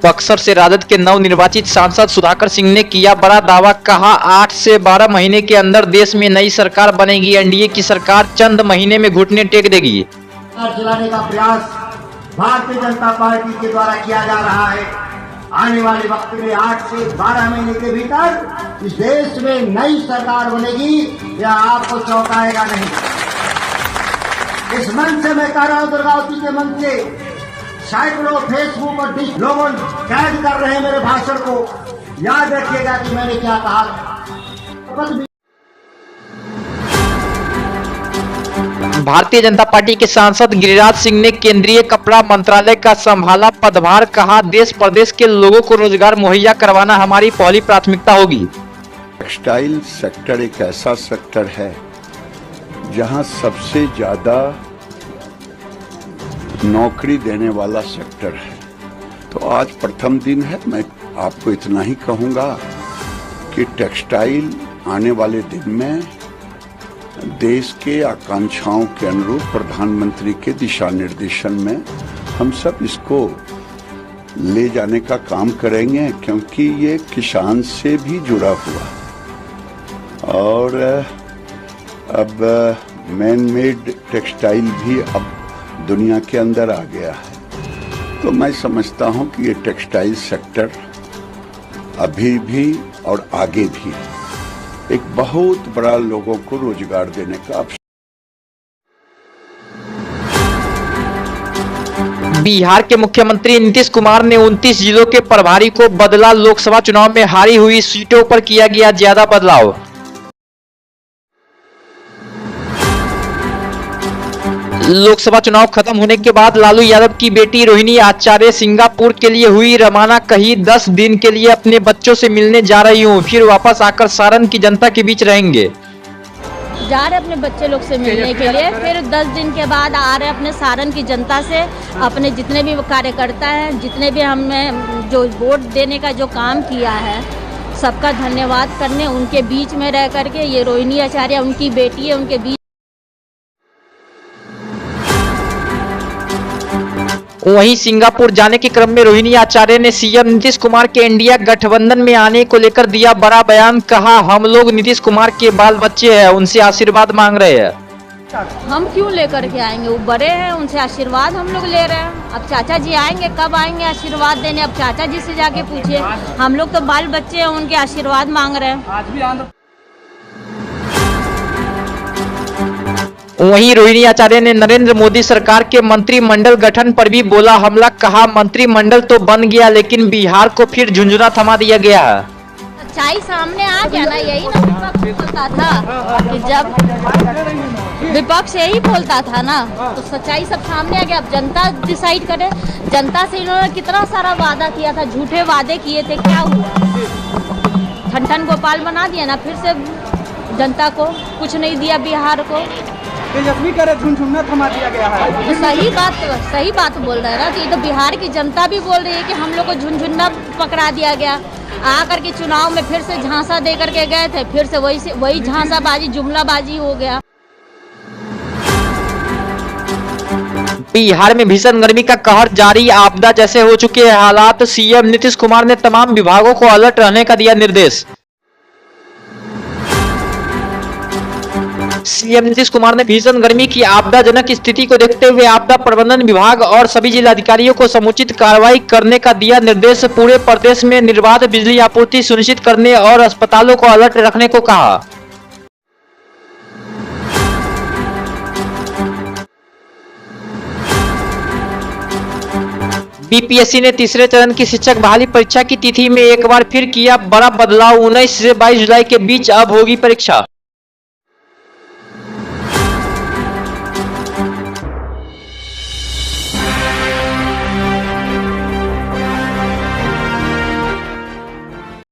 बक्सर से राजद के नवनिर्वाचित सांसद सुधाकर सिंह ने किया बड़ा दावा। कहा 8 से 12 महीने के अंदर देश में नई सरकार बनेगी। एनडीए की सरकार चंद महीने में घुटने टेक देगी। चलाने का प्रयास भारतीय जनता पार्टी के द्वारा किया जा रहा है। आने वाले वक्त में 8 से 12 महीने के भीतर इस देश में नई सरकार बनेगी। यह आपको चौंकाएगा नहीं। इस मंच से मैं कह रहा हूं, दुर्गावती के मंच से सैकड़ों फेसबुक और डिश लोगों कैद कर रहे हैं मेरे भाषण को। याद रखिएगा कि मैंने क्या कहा। भारतीय जनता पार्टी के सांसद गिरिराज सिंह ने केंद्रीय कपड़ा मंत्रालय का संभाला पदभार। कहा देश प्रदेश के लोगों को रोजगार मुहैया करवाना हमारी पहली प्राथमिकता होगी। टेक्सटाइल सेक्टर एक ऐसा सेक्टर है जहां सबसे ज्यादा नौकरी देने वाला सेक्टर है। तो आज प्रथम दिन है। मैं आपको इतना ही कहूंगा कि टेक्सटाइल आने वाले दिन में देश के आकांक्षाओं के अनुरूप प्रधानमंत्री के दिशा निर्देशन में हम सब इसको ले जाने का काम करेंगे, क्योंकि ये किसान से भी जुड़ा हुआ। और अब मैन मेड टेक्सटाइल भी अब दुनिया के अंदर आ गया है। तो मैं समझता हूं कि ये टेक्सटाइल सेक्टर अभी भी और आगे भी एक बहुत बड़ा लोगों को रोजगार देने का अवसर। बिहार के मुख्यमंत्री नीतीश कुमार ने 29 जिलों के प्रभारी को बदला। लोकसभा चुनाव में हारी हुई सीटों पर किया गया ज्यादा बदलाव। लोकसभा चुनाव खत्म होने के बाद लालू यादव की बेटी रोहिणी आचार्य सिंगापुर के लिए हुई रवाना। कही 10 दिन के लिए अपने बच्चों से मिलने जा रही हूँ, फिर वापस आकर सारण की जनता के बीच रहेंगे। जा रहे अपने बच्चे लोग से मिलने के लिए, फिर 10 दिन के बाद आ रहे अपने सारण की जनता से, अपने जितने भी कार्यकर्ता हैं, जितने भी हमें जो वोट देने का जो काम किया है, सबका धन्यवाद करने उनके बीच में रह करके। ये रोहिणी आचार्य उनकी बेटी है, उनके बीच। वहीं सिंगापुर जाने के क्रम में रोहिणी आचार्य ने सीएम नीतीश कुमार के इंडिया गठबंधन में आने को लेकर दिया बड़ा बयान। कहा हम लोग नीतीश कुमार के बाल बच्चे हैं, उनसे आशीर्वाद मांग रहे हैं। हम क्यों लेकर के आएंगे, वो बड़े हैं, उनसे आशीर्वाद हम लोग ले रहे हैं। अब चाचा जी आएंगे, कब आएंगे आशीर्वाद देने, अब चाचा जी से जाके पूछिए। हम लोग तो बाल बच्चे हैं, उनके आशीर्वाद मांग रहे हैं। वहीं रोहिणी आचार्य ने नरेंद्र मोदी सरकार के मंत्रिमंडल गठन पर भी बोला हमला। कहा मंत्रिमंडल तो बन गया, लेकिन बिहार को फिर झुंझुना थमा दिया गया। सच्चाई सामने आ गया ना, यही ना विपक्ष बोलता था कि जब विपक्ष यही बोलता था ना, तो सच्चाई सब सामने आ गया। अब जनता डिसाइड करे। जनता से इन्होंने कितना सारा वादा किया था, झूठे वादे किए थे, क्या हुआ? ठन गोपाल बना दिया ना, फिर से जनता को कुछ नहीं दिया बिहार को। तेजस्वी करे झुनझुना थमा दिया गया है। तो सही बात बोल रहे हैं ना। ये तो बिहार की जनता भी बोल रही है कि हम लोग को झुनझुना पकड़ा दिया गया। आकर के चुनाव में फिर से झांसा दे करके गए थे, फिर से वही झांसाबाजी, जुमलाबाजी हो गया। बिहार में भीषण गर्मी का कहर जारी। आपदा जैसे हो चुके हैं हालात। सीएम नीतीश कुमार ने तमाम विभागों को अलर्ट रहने का दिया निर्देश। सीएम नीतीश कुमार ने भीषण गर्मी की आपदाजनक स्थिति को देखते हुए आपदा प्रबंधन विभाग और सभी जिलाधिकारियों को समुचित कार्रवाई करने का दिया निर्देश। पूरे प्रदेश में निर्बाध बिजली आपूर्ति सुनिश्चित करने और अस्पतालों को अलर्ट रखने को कहा। बीपीएससी ने तीसरे चरण की शिक्षक बहाली परीक्षा की तिथि में एक बार फिर किया बड़ा बदलाव। 19 से 22 जुलाई के बीच अब होगी परीक्षा।